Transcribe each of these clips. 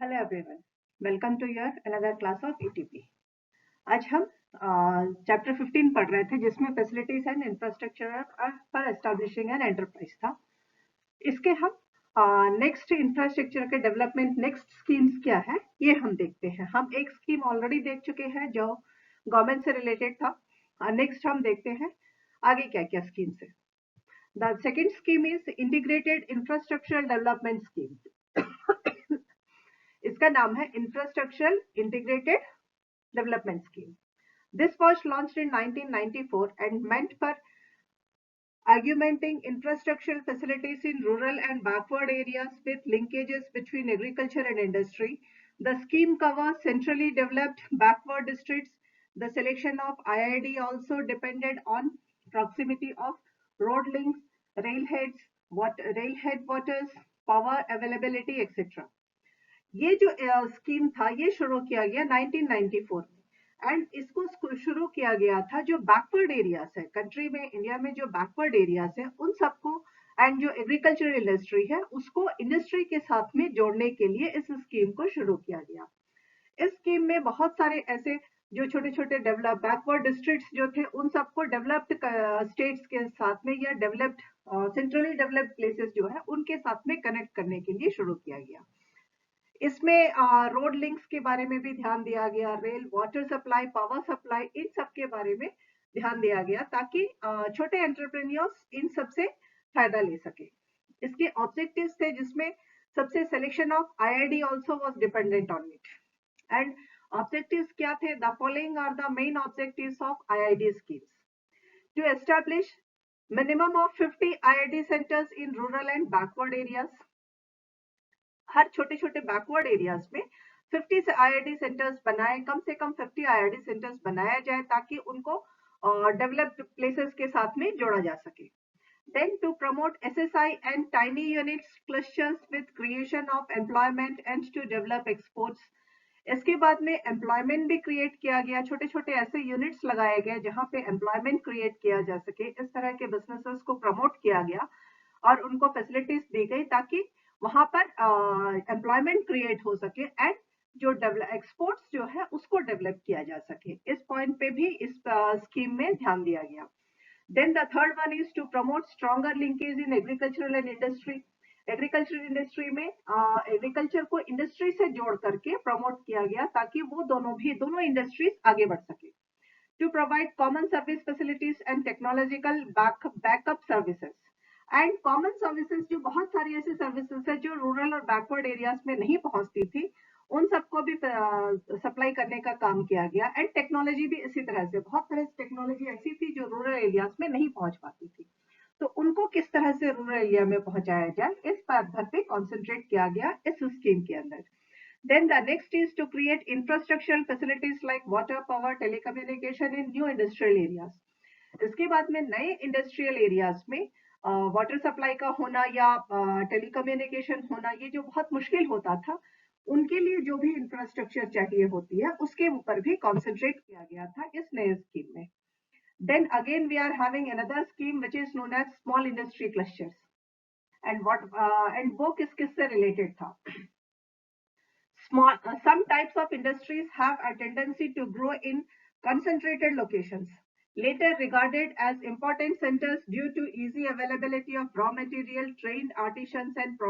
Hello everyone, welcome to your another class of ETP. आज हम chapter 15 पढ़ रहे थे जिसमें facilities and infrastructure for establishing an enterprise था। इसके हम नेक्स्ट इंफ्रास्ट्रक्चर के डेवलपमेंट नेक्स्ट स्कीम्स क्या है ये हम देखते हैं। हम एक स्कीम ऑलरेडी देख चुके हैं जो गवर्नमेंट से रिलेटेड था। नेक्स्ट हम देखते हैं आगे क्या क्या स्कीम्स है। The second scheme is integrated infrastructural development scheme. इसका नाम है infrastructural integrated development scheme. This was launched in 1994 and meant for augmenting infrastructural facilities in rural and backward areas with linkages between agriculture and industry. The scheme covers centrally developed backward districts. The selection of IID also depended on proximity of road links, railheads, rail headwaters, power availability, etc. ये जो scheme था ये शुरू किया गया 1994 में and इसको शुरू किया गया था जो बैकवर्ड एरियाज है कंट्री में, इंडिया में जो बैकवर्ड एरियाज है उन सबको एंड जो एग्रीकल्चरल इंडस्ट्री है उसको इंडस्ट्री के साथ में जोड़ने के लिए इस स्कीम को शुरू किया गया। इस स्कीम में बहुत सारे ऐसे जो छोटे छोटे डेवलप बैकवर्ड डिस्ट्रिक्ट्स जो थे उन सबको डेवलप्ड स्टेट्स के साथ में या डेवलप्ड सेंट्रली डेवलप्ड प्लेसेस जो है उनके साथ में कनेक्ट करने के लिए शुरू किया गया। इसमें रोड लिंक्स के बारे में भी ध्यान दिया गया, rail, water supply, power supply, इन सब के बारे में ध्यान दिया गया ताकि छोटे एंटरप्रेन्योर्स इन सब से फायदा ले सके। इसके ऑब्जेक्टिव्स थे जिसमें सबसे selection of IID also was dependent on it and objectives क्या थे? The following are the main objectives of IID schemes. To establish minimum of 50 IID centers in rural and backward areas. हर छोटे छोटे backward areas में 50 IID centres बनाए, कम से कम 50 IID centres बनाया जाए ताकि उनको डेवलप्ड प्लेसेस के साथ में जोड़ा जा सके। Then to promote SSI and tiny units clusters with creation of employment and to develop exports. इसके बाद में एम्प्लॉयमेंट भी क्रिएट किया गया, छोटे छोटे ऐसे यूनिट्स लगाए गए जहां पे एम्प्लॉयमेंट क्रिएट किया जा सके। इस तरह के बिजनेसेस को प्रमोट किया गया और उनको फैसिलिटीज दी गई ताकि वहां पर एम्प्लॉयमेंट क्रिएट हो सके एंड जो एक्सपोर्ट्स जो है उसको डेवलप किया जा सके। इस पॉइंट पे भी इस स्कीम में ध्यान दिया गया। Then the third one is to promote stronger linkage in agricultural and industry. Agriculture industry में एग्रीकल्चर को इंडस्ट्री से जोड़ करके प्रमोट किया गया ताकि वो दोनों इंडस्ट्रीज आगे बढ़ सके। To provide common service facilities and technological backup services and common services, जो बहुत सारी ऐसी सर्विसेज है जो रूरल और बैकवर्ड एरियाज में नहीं पहुंचती थी उन सबको भी सप्लाई करने का काम किया गया। एंड टेक्नोलॉजी भी इसी तरह से, बहुत तरह से टेक्नोलॉजी ऐसी थी जो रूरल एरियाज में नहीं पहुंच पाती थी, तो उनको किस तरह से रूरल एरिया में पहुंचाया जाए इस पर पे कॉन्सेंट्रेट किया गया इस स्कीम के अंदर। Then the next is to create infrastructural facilities like water, power, telecommunication in new industrial areas. इसके बाद में नए इंडस्ट्रियल एरियाज में वाटर सप्लाई का होना या टेलीकम्युनिकेशन होना ये जो बहुत मुश्किल होता था, उनके लिए जो भी इंफ्रास्ट्रक्चर चाहिए होती है उसके ऊपर भी कॉन्सेंट्रेट किया गया था इस नए स्कीम में। Then again we are having another scheme which is known as small industry clusters. And वो किससे related था? Some types of industries have a tendency to grow in concentrated locations, later regarded as important centers due to easy availability of raw material, trained artisans, and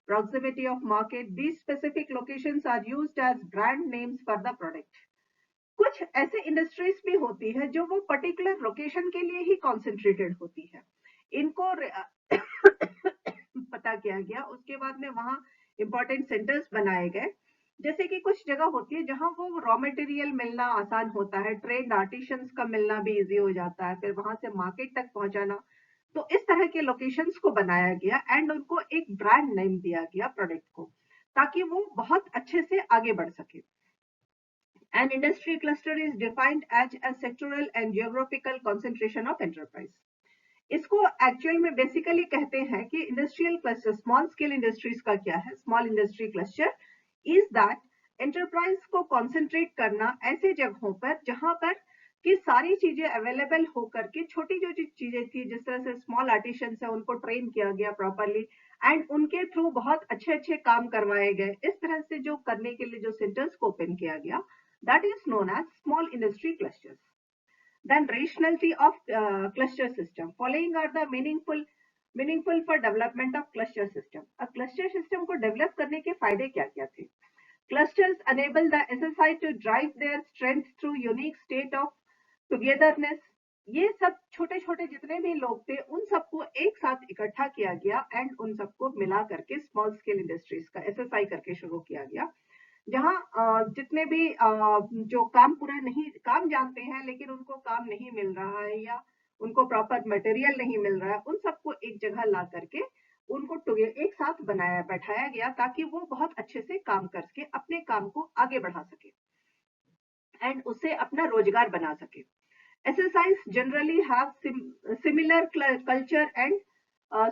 proximity of market. These specific locations are used as brand names for the product. कुछ ऐसे industries भी होती है जो वो particular location के लिए ही concentrated होती है, इनको पता किया गया। उसके बाद में वहां इंपॉर्टेंट सेंटर्स बनाए गए, जैसे कि कुछ जगह होती है जहां वो रॉ मटेरियल मिलना आसान होता है, ट्रेंड आर्टिशंस का मिलना भी इजी हो जाता है, फिर वहां से मार्केट तक पहुंचाना, तो इस तरह के लोकेशंस को बनाया गया एंड उनको एक ब्रांड नेम दिया गया प्रोडक्ट को ताकि वो बहुत अच्छे से आगे बढ़ सके। An industry cluster is defined as a sectoral and geographical concentration of enterprise. इसको एक्चुअल में बेसिकली कहते हैं कि industrial cluster, small scale industries का क्या है? Small industry cluster is that enterprise को कॉन्सेंट्रेट करना ऐसे जगहों पर जहां पर कि सारी चीजें अवेलेबल होकर के छोटी जो चीजें थी, जिस तरह से स्मॉल आर्टिशंस है उनको ट्रेन किया गया प्रॉपरली एंड उनके थ्रू बहुत अच्छे अच्छे काम करवाए गए। इस तरह से जो करने के लिए जो सेंटर्स को ओपन किया गया, that is known as small industry clusters. Then rationality of cluster system. Following are the meaningful for development of cluster system. A cluster system को develop करने के फायदे क्या क्या थे? Clusters enable the SSI to drive their strength through unique state of togetherness. ये सब छोटे छोटे जितने भी लोग थे उन सबको एक साथ इकट्ठा किया गया एंड उन सबको मिला करके स्मॉल स्केल इंडस्ट्रीज का SSI करके शुरू किया गया, जहां जितने भी जो काम पूरा नहीं काम जानते हैं लेकिन उनको काम नहीं मिल रहा है या उनको प्रॉपर मटेरियल नहीं मिल रहा है, उन सबको एक जगह ला करके उनको एक साथ बनाया बैठाया गया ताकि वो बहुत अच्छे से काम करके अपने काम को आगे बढ़ा सके एंड उससे अपना रोजगार बना सके। SSIs generally have similar culture and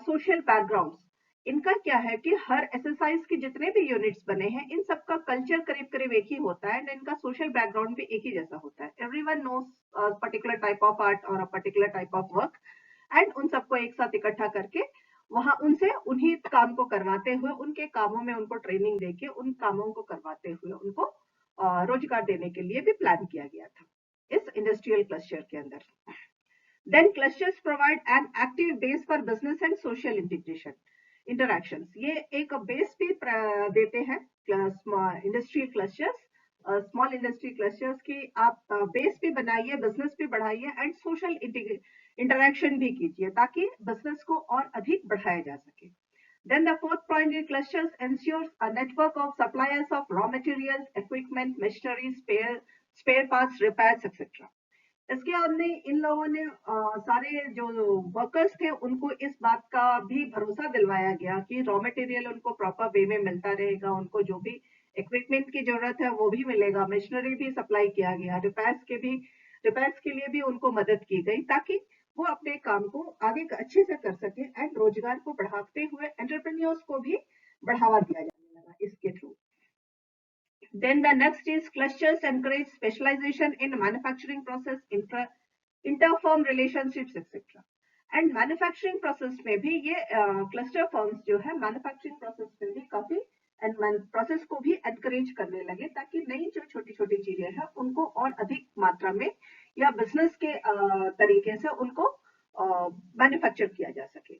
social backgrounds. इनका क्या है कि हर SSIs के जितने भी यूनिट्स बने हैं इन सबका कल्चर करीब करीब एक ही होता है एंड इनका सोशल बैकग्राउंड भी एक ही जैसा होता है। Everyone knows particular type of art और a particular type of work and उन सबको एक साथ इकट्ठा करके वहां उनसे उन्हीं काम को करवाते हुए उनके कामों में उनको ट्रेनिंग देके उन कामों को करवाते हुए उनको रोजगार देने के लिए भी प्लान किया गया था इस इंडस्ट्रियल क्लस्टर के अंदर। Then clusters provide an active base for business and social integration interactions. ये एक बेस भी देते हैं industrial clusters, small industry clusters की आप बेस भी बनाइए, बिजनेस भी बढ़ाइए एंड सोशल इंटरेक्शन भी कीजिए ताकि बिजनेस को और अधिक बढ़ाया जा सके। Then the fourth point is clusters ensures a network of suppliers of raw materials, equipment, machinery, spare parts, repairs, etc. इसके बाद में इन लोगों ने सारे जो वर्कर्स थे उनको इस बात का भी भरोसा दिलवाया गया कि रॉ मटेरियल उनको प्रॉपर वे में मिलता रहेगा, उनको जो भी इक्विपमेंट की जरूरत है वो भी मिलेगा, मशीनरी भी सप्लाई किया गया, रिपेयर्स के लिए भी उनको मदद की गई ताकि वो अपने काम को आगे अच्छे से कर सके एंड रोजगार को बढ़ाते हुए एंटरप्रेन्योर्स को भी बढ़ावा दिया जाने लगा इसके through. Then the next is clusters encourage specialization in manufacturing process, interfirm relationships, etc. And manufacturing process में भी ये cluster firms जो है manufacturing process में भी काफी प्रोसेस को भी एनकरेज करने लगे ताकि नई जो छोटी छोटी चीजें हैं उनको और अधिक मात्रा में या बिजनेस के तरीके से उनको मैन्युफैक्चर किया जा सके।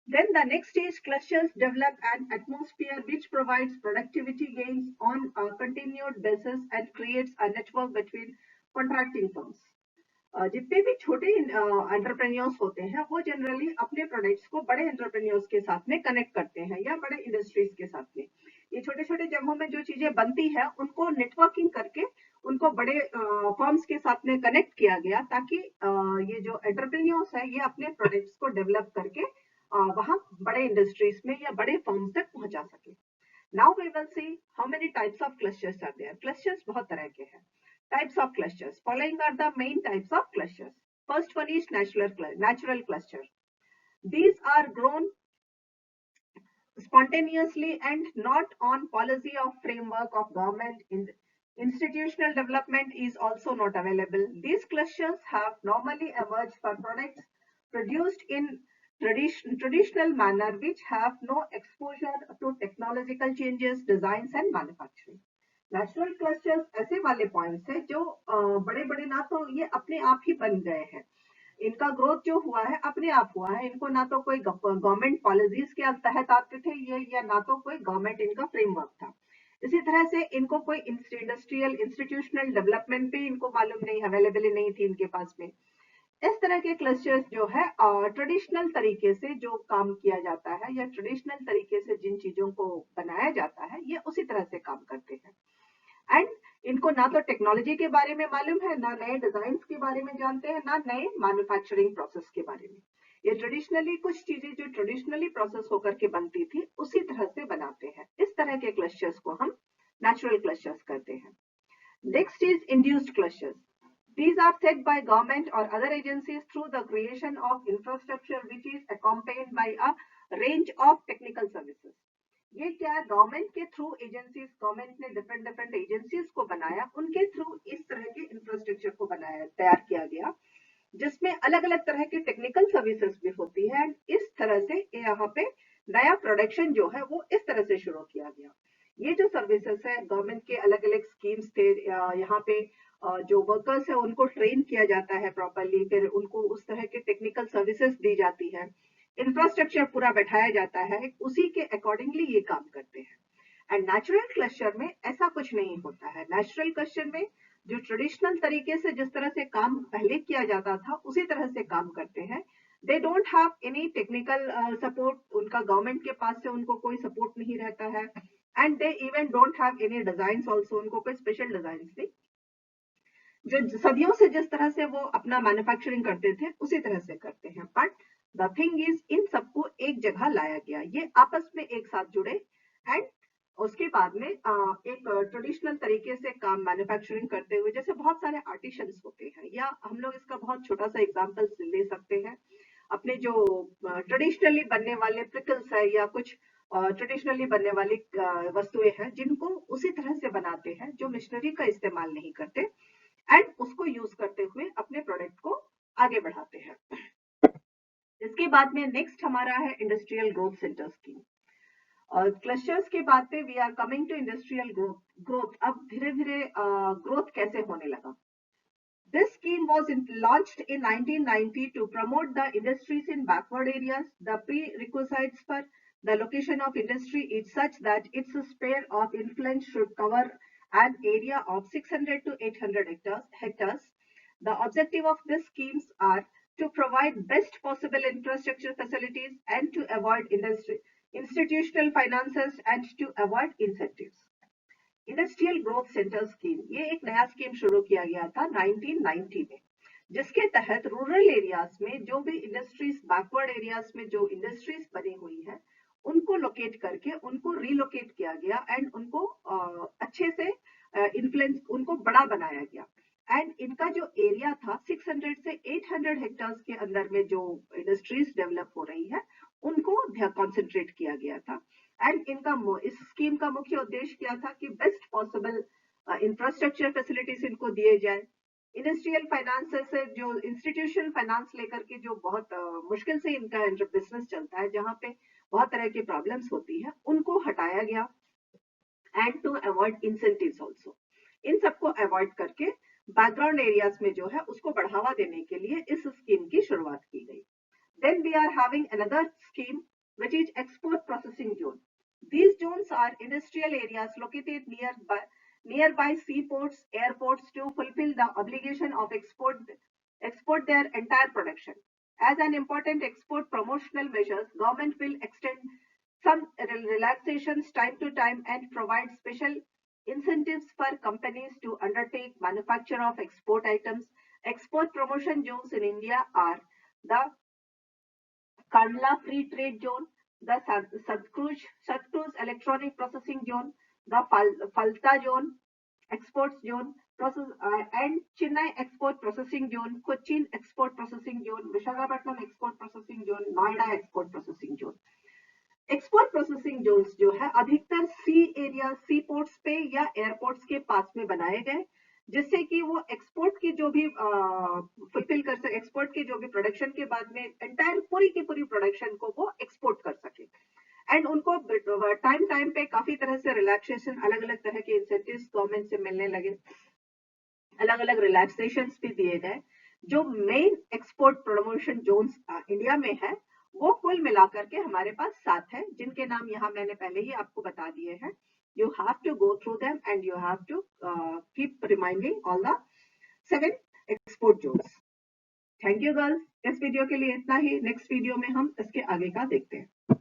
Then the next is clusters develop an atmosphere which provides productivity gains on a continued basis and creates a network between contracting firms. जितने भी छोटे एंटरप्रेन्योर्स होते हैं वो जनरली अपने प्रोडक्ट्स को बड़े एंटरप्रेन्योर्स के साथ में कनेक्ट करते हैं या बड़े इंडस्ट्रीज के साथ में। ये छोटे छोटे जगहों में जो चीजें बनती है उनको नेटवर्किंग करके उनको बड़े फर्म्स के साथ में कनेक्ट किया गया ताकि ये जो एंटरप्रेन्योर्स है ये अपने प्रोडक्ट्स को डेवलप करके वहां बड़े इंडस्ट्रीज में या बड़े फर्म्स तक पहुंचा सके। Now we will see how many types of clusters are there. Clusters बहुत तरह के हैं। Types of clusters. Following are the main types of clusters. First one is natural cluster. These are grown spontaneously and not on policy of framework of government. Institutional development is also not available. These clusters have normally emerged for products produced in traditional manner which have no exposure to technological changes, designs and manufacturing. Natural clusters ऐसे वाले points है जो बड़े बड़े ना तो ये अपने आप ही बन गए हैं, इनका ग्रोथ जो हुआ है अपने आप हुआ है, इनको ना तो कोई गवर्नमेंट पॉलिसीज के तहत आते थे ये या ना तो कोई गवर्नमेंट इनका फ्रेमवर्क था। इसी तरह से इनको कोई इंडस्ट्रियल इंस्टीट्यूशनल डेवलपमेंट भी इनको मालूम नहीं, अवेलेबल नहीं थी इनके पास में। इस तरह के क्लस्टर्स जो है ट्रेडिशनल तरीके से जो काम किया जाता है या ट्रेडिशनल तरीके से जिन चीजों को बनाया जाता है ये उसी तरह से काम करते हैं एंड इनको ना तो टेक्नोलॉजी के बारे में मालूम है, ना नए डिजाइन के बारे में जानते हैं, ना नए मैन्युफैक्चरिंग प्रोसेस के बारे में। ये ट्रेडिशनली कुछ चीजें जो ट्रेडिशनली प्रोसेस होकर के बनती थी उसी तरह से बनाते हैं। इस तरह के क्लस्टर्स को हम नेचुरल क्लस्टर्स कहते हैं। Next is induced clusters. These are set by government or other agencies through the creation of infrastructure which is accompanied by a range of technical services. ये क्या है, गवर्नमेंट के थ्रू एजेंसीज, गवर्नमेंट ने different agencies को बनाया, उनके through इस तरह के इंफ्रास्ट्रक्चर को बनाया, तैयार किया गया जिसमें अलग अलग तरह के टेक्निकल सर्विसेज भी होती है। इस तरह से यहाँ पे नया प्रोडक्शन जो है वो इस तरह से शुरू किया गया। ये जो सर्विसेज है गवर्नमेंट के अलग अलग स्कीम्स थे, यहाँ पे जो वर्कर्स है उनको ट्रेन किया जाता है प्रॉपरली, फिर उनको उस तरह के टेक्निकल सर्विसेज दी जाती है, इंफ्रास्ट्रक्चर पूरा बैठाया जाता है, उसी के अकॉर्डिंगली ये काम करते हैं। एंड नेचुरल क्लस्टर में ऐसा कुछ नहीं होता है। नेचुरल क्लस्टर में जो ट्रेडिशनल तरीके से जिस तरह से काम पहले किया जाता था उसी तरह से काम करते हैं। They don't have any technical support, उनका गवर्नमेंट के पास से उनको कोई सपोर्ट नहीं रहता है, and they even don't have any design also, उनको कोई स्पेशल डिजाइन नहीं। जो सदियों से जिस तरह से वो अपना मैन्युफैक्चरिंग करते थे उसी तरह से करते हैं। But the thing is in सबको एक जगह लाया गया, ये आपस में एक साथ जुड़े, एंड उसके बाद में एक ट्रेडिशनल तरीके से काम मैन्युफैक्चरिंग करते हुए, जैसे बहुत सारे आर्टिशंस होते हैं, या हम लोग इसका बहुत छोटा सा एग्जांपल ले सकते हैं, अपने जो ट्रेडिशनली बनने वाले प्रिकल्स है या कुछ ट्रेडिशनली बनने वाली वस्तुएं हैं जिनको उसी तरह से बनाते हैं, जो मशीनरी का इस्तेमाल नहीं करते, एंड उसको यूज करते हुए अपने प्रोडक्ट को आगे बढ़ाते हैं। इसके बाद में नेक्स्ट हमारा है इंडस्ट्रियल ग्रोथ सेंटर स्कीम। और क्लस्टर्स के बाद पे we are coming to industrial growth. अब धीरे धीरे ग्रोथ कैसे होने लगा। This scheme was launched in 1990 to promote the industries in backward areas. The prerequisites for the location of industry is such that its sphere of influence should cover an area of 600 to 800 hectares. The objective of these schemes are to provide best possible infrastructure facilities and to avoid institutional finances and to avoid incentives. Industrial growth centre scheme, ये एक नया scheme शुरू किया गया था 1990 में, जिसके तहत रूरल एरियाज में जो भी इंडस्ट्रीज, बैकवर्ड एरियाज में जो इंडस्ट्रीज बनी हुई है उनको लोकेट करके उनको रीलोकेट किया गया, एंड उनको अच्छे से इन्फ्लुएंस, उनको बड़ा बनाया गया। एंड इनका जो एरिया था 600 से 800 हेक्टर्स के अंदर में जो इंडस्ट्रीज डेवलप हो रही है उनको कॉन्सेंट्रेट किया गया था। एंड इनका इस स्कीम का मुख्य उद्देश्य क्या था कि बेस्ट पॉसिबल इंफ्रास्ट्रक्चर फैसिलिटीज इनको दिए जाए। इंडस्ट्रियल फाइनेंस से जो इंस्टीट्यूशनल फाइनेंस लेकर के जो बहुत मुश्किल से इनका बिजनेस चलता है, जहाँ पे बहुत तरह की प्रॉब्लम्स होती है, उनको हटाया गया, and to avoid incentives also. इन सबको अवॉइड करके बैकग्राउंड एरियाज में जो है उसको बढ़ावा देने के लिए इस स्कीम की शुरुआत की गई। Then we are having another scheme which is export processing zone. These zones are industrial areas located nearby seaports, airports to fulfill the obligation of export their entire production. As an important export promotional measures, government will extend some relaxations time to time and provide special incentives for companies to undertake manufacture of export items. Export promotion zones in India are the Kandla Free Trade Zone, the Satluj Electronic Processing Zone, the Falta Zone, Exports Zone, and Chennai Export Processing Zone, Cochin Export Processing Zone, Visakhapatnam Export Processing Zone, Noida Export Processing Zone. Export processing zones जो है अधिकतर सी area, सी ports पे या airports के पास में बनाए गए, जिससे कि वो एक्सपोर्ट की जो भी फुलफिल कर सके, एक्सपोर्ट की जो भी प्रोडक्शन के बाद में एंटायर पूरी की पूरी प्रोडक्शन को वो एक्सपोर्ट कर सके। एंड उनको टाइम टाइम पे काफी तरह से रिलैक्सेशन, अलग अलग तरह के इंसेंटिव्स गवर्नमेंट से मिलने लगे, अलग अलग रिलैक्सेशन भी दिए गए। जो main export promotion zones India में है वो कुल मिलाकर के हमारे पास 7 है, जिनके नाम यहाँ मैंने पहले ही आपको बता दिए हैं। You have to go through them and you have to keep reminding all the 7 export zones. Thank you girls. इस वीडियो के लिए इतना ही। नेक्स्ट वीडियो में हम इसके आगे का देखते हैं।